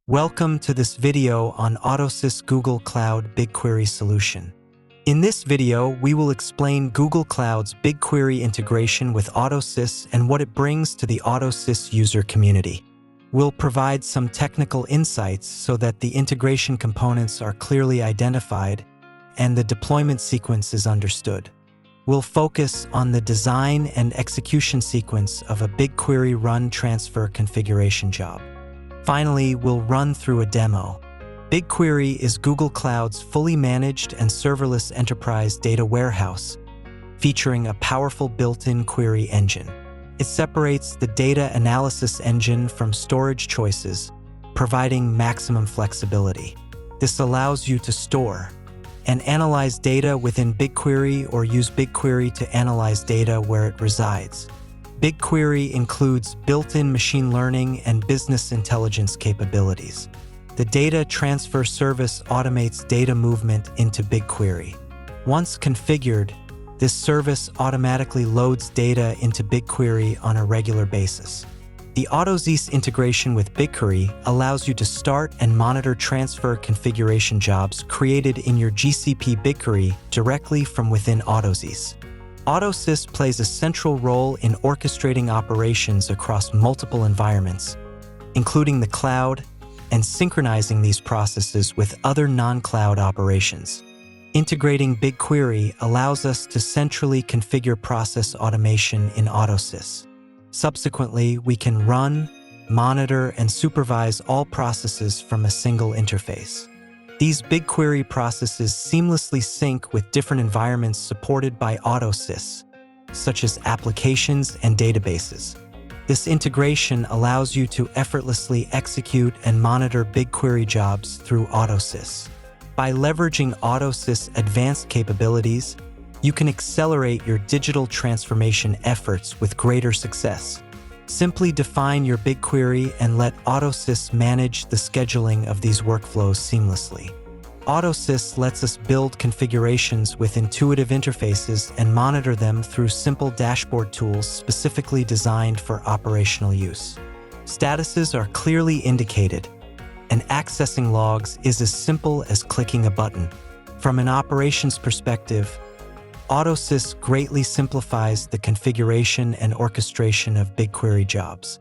Welcome to this video on AutoSys Google Cloud BigQuery solution. In this video, we will explain Google Cloud's BigQuery integration with AutoSys and what it brings to the AutoSys user community. We'll provide some technical insights so that the integration components are clearly identified and the deployment sequence is understood. We'll focus on the design and execution sequence of a BigQuery run transfer configuration job. Finally, we'll run through a demo. BigQuery is Google Cloud's fully managed and serverless enterprise data warehouse, featuring a powerful built-in query engine. It separates the data analysis engine from storage choices, providing maximum flexibility. This allows you to store and analyze data within BigQuery or use BigQuery to analyze data where it resides. BigQuery includes built-in machine learning and business intelligence capabilities. The data transfer service automates data movement into BigQuery. Once configured, this service automatically loads data into BigQuery on a regular basis. The AutoSys integration with BigQuery allows you to start and monitor transfer configuration jobs created in your GCP BigQuery directly from within AutoSys. AutoSys plays a central role in orchestrating operations across multiple environments, including the cloud, and synchronizing these processes with other non-cloud operations. Integrating BigQuery allows us to centrally configure process automation in AutoSys. Subsequently, we can run, monitor, and supervise all processes from a single interface. These BigQuery processes seamlessly sync with different environments supported by AutoSys, such as applications and databases. This integration allows you to effortlessly execute and monitor BigQuery jobs through AutoSys. By leveraging AutoSys' advanced capabilities, you can accelerate your digital transformation efforts with greater success. Simply define your BigQuery and let AutoSys manage the scheduling of these workflows seamlessly. AutoSys lets us build configurations with intuitive interfaces and monitor them through simple dashboard tools specifically designed for operational use. Statuses are clearly indicated, and accessing logs is as simple as clicking a button. From an operations perspective, AutoSys greatly simplifies the configuration and orchestration of BigQuery jobs.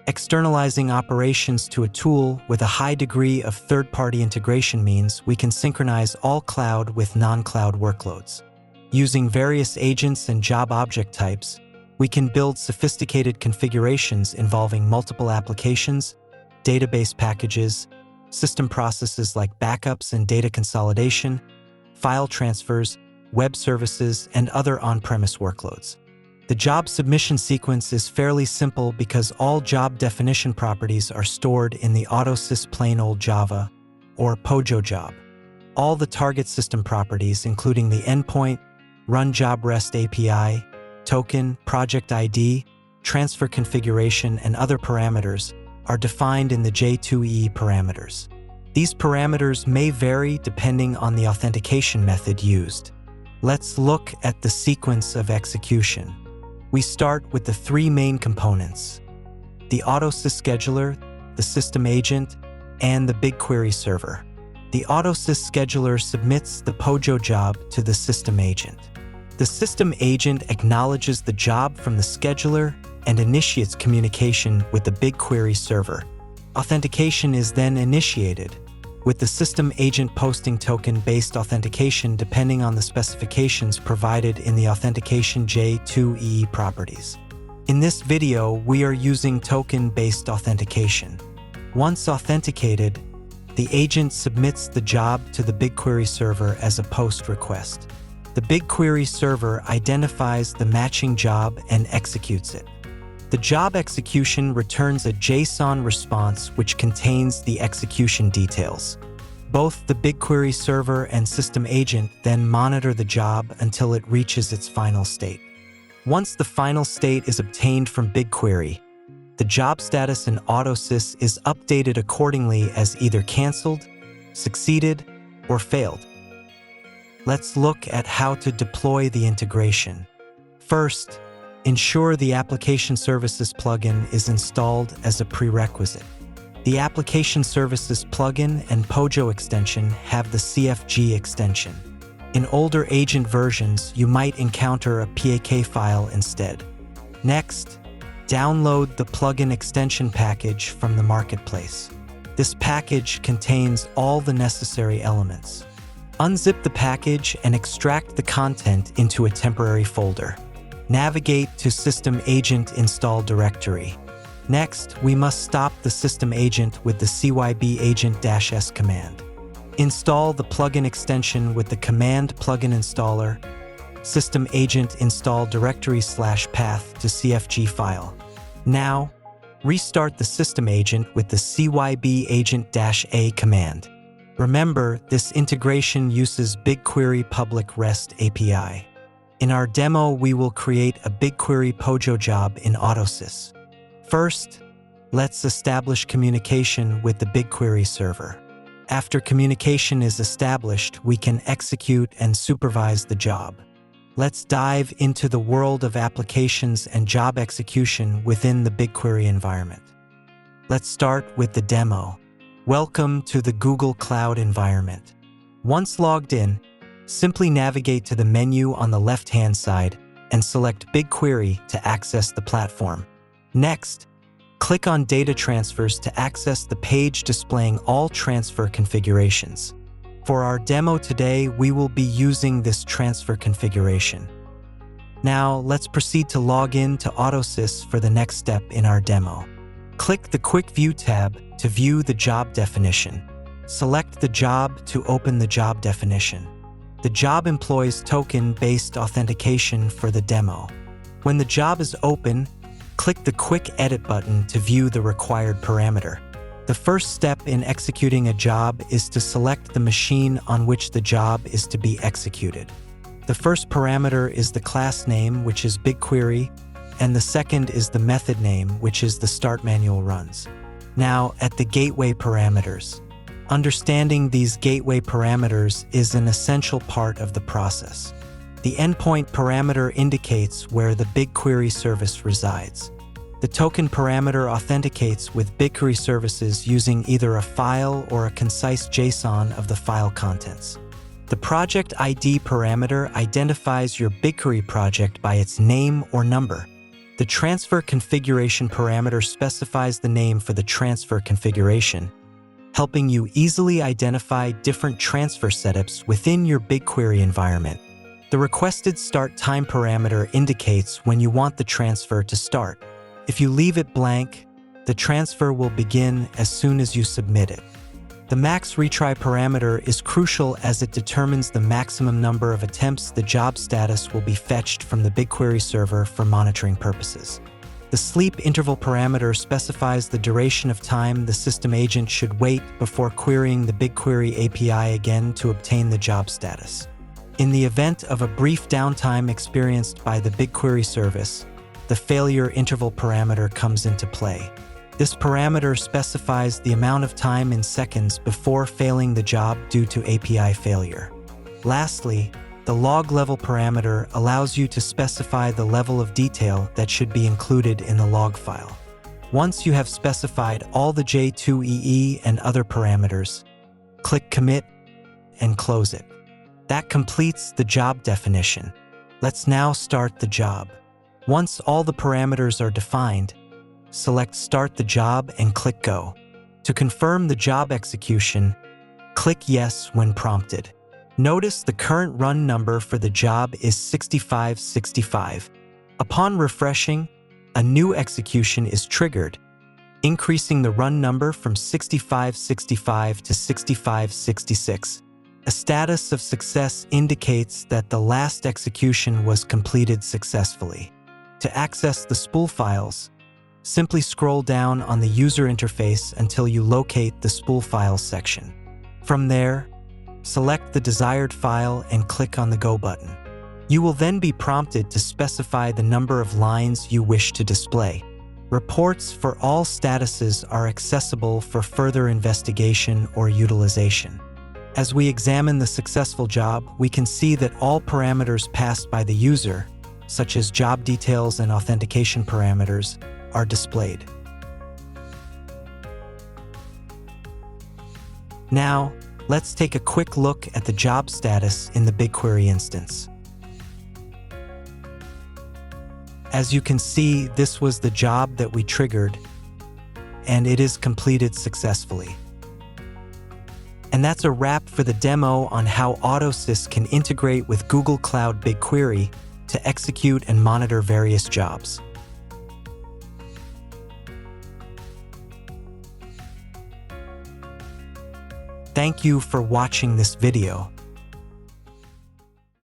Externalizing operations to a tool with a high degree of third-party integration means we can synchronize all cloud with non-cloud workloads. Using various agents and job object types, we can build sophisticated configurations involving multiple applications, database packages, system processes like backups and data consolidation, file transfers, web services, and other on-premise workloads. The job submission sequence is fairly simple because all job definition properties are stored in the AutoSys plain old Java, or POJO job. All the target system properties, including the endpoint, run job REST API, token, project ID, transfer configuration, and other parameters, are defined in the J2EE parameters. These parameters may vary depending on the authentication method used. Let's look at the sequence of execution. We start with the three main components: the AutoSys scheduler, the system agent, and the BigQuery server. The AutoSys scheduler submits the POJO job to the system agent. The system agent acknowledges the job from the scheduler and initiates communication with the BigQuery server. Authentication is then initiated, with the system agent posting token-based authentication depending on the specifications provided in the authentication J2EE properties. In this video, we are using token-based authentication. Once authenticated, the agent submits the job to the BigQuery server as a post request. The BigQuery server identifies the matching job and executes it. The job execution returns a JSON response which contains the execution details. Both the BigQuery server and system agent then monitor the job until it reaches its final state. Once the final state is obtained from BigQuery, the job status in AutoSys is updated accordingly as either canceled, succeeded, or failed. Let's look at how to deploy the integration. First, ensure the Application Services plugin is installed as a prerequisite. The Application Services plugin and Pojo extension have the CFG extension. In older agent versions, you might encounter a PAK file instead. Next, download the plugin extension package from the marketplace. This package contains all the necessary elements. Unzip the package and extract the content into a temporary folder. Navigate to System Agent Install Directory. Next, we must stop the system agent with the cyb agent-s command. Install the plugin extension with the command plugin installer, system agent install directory /path to CFG file. Now, restart the system agent with the cyb agent-a command. Remember, this integration uses BigQuery Public REST API. In our demo, we will create a BigQuery Pojo job in AutoSys. First, let's establish communication with the BigQuery server. After communication is established, we can execute and supervise the job. Let's dive into the world of applications and job execution within the BigQuery environment. Let's start with the demo. Welcome to the Google Cloud environment. Once logged in, simply navigate to the menu on the left-hand side and select BigQuery to access the platform. Next, click on Data Transfers to access the page displaying all transfer configurations. For our demo today, we will be using this transfer configuration. Now, let's proceed to log in to AutoSys for the next step in our demo. Click the Quick View tab to view the job definition. Select the job to open the job definition. The job employs token-based authentication for the demo. When the job is open, click the Quick Edit button to view the required parameter. The first step in executing a job is to select the machine on which the job is to be executed. The first parameter is the class name, which is BigQuery, and the second is the method name, which is the start manual runs. Now, at the gateway parameters. Understanding these gateway parameters is an essential part of the process. The endpoint parameter indicates where the BigQuery service resides. The token parameter authenticates with BigQuery services using either a file or a concise JSON of the file contents. The project ID parameter identifies your BigQuery project by its name or number. The transfer configuration parameter specifies the name for the transfer configuration, helping you easily identify different transfer setups within your BigQuery environment. The requested start time parameter indicates when you want the transfer to start. If you leave it blank, the transfer will begin as soon as you submit it. The max retry parameter is crucial as it determines the maximum number of attempts the job status will be fetched from the BigQuery server for monitoring purposes. The sleep interval parameter specifies the duration of time the system agent should wait before querying the BigQuery API again to obtain the job status. In the event of a brief downtime experienced by the BigQuery service, the failure interval parameter comes into play. This parameter specifies the amount of time in seconds before failing the job due to API failure. Lastly, the log level parameter allows you to specify the level of detail that should be included in the log file. Once you have specified all the J2EE and other parameters, click Commit and close it. That completes the job definition. Let's now start the job. Once all the parameters are defined, select Start the job and click Go. To confirm the job execution, click Yes when prompted. Notice the current run number for the job is 6565. Upon refreshing, a new execution is triggered, increasing the run number from 6565 to 6566. A status of success indicates that the last execution was completed successfully. To access the spool files, simply scroll down on the user interface until you locate the spool files section. From there, select the desired file and click on the Go button. You will then be prompted to specify the number of lines you wish to display. Reports for all statuses are accessible for further investigation or utilization. As we examine the successful job, we can see that all parameters passed by the user, such as job details and authentication parameters, are displayed. Now, let's take a quick look at the job status in the BigQuery instance. As you can see, this was the job that we triggered, and it is completed successfully. And that's a wrap for the demo on how AutoSys can integrate with Google Cloud BigQuery to execute and monitor various jobs. Thank you for watching this video.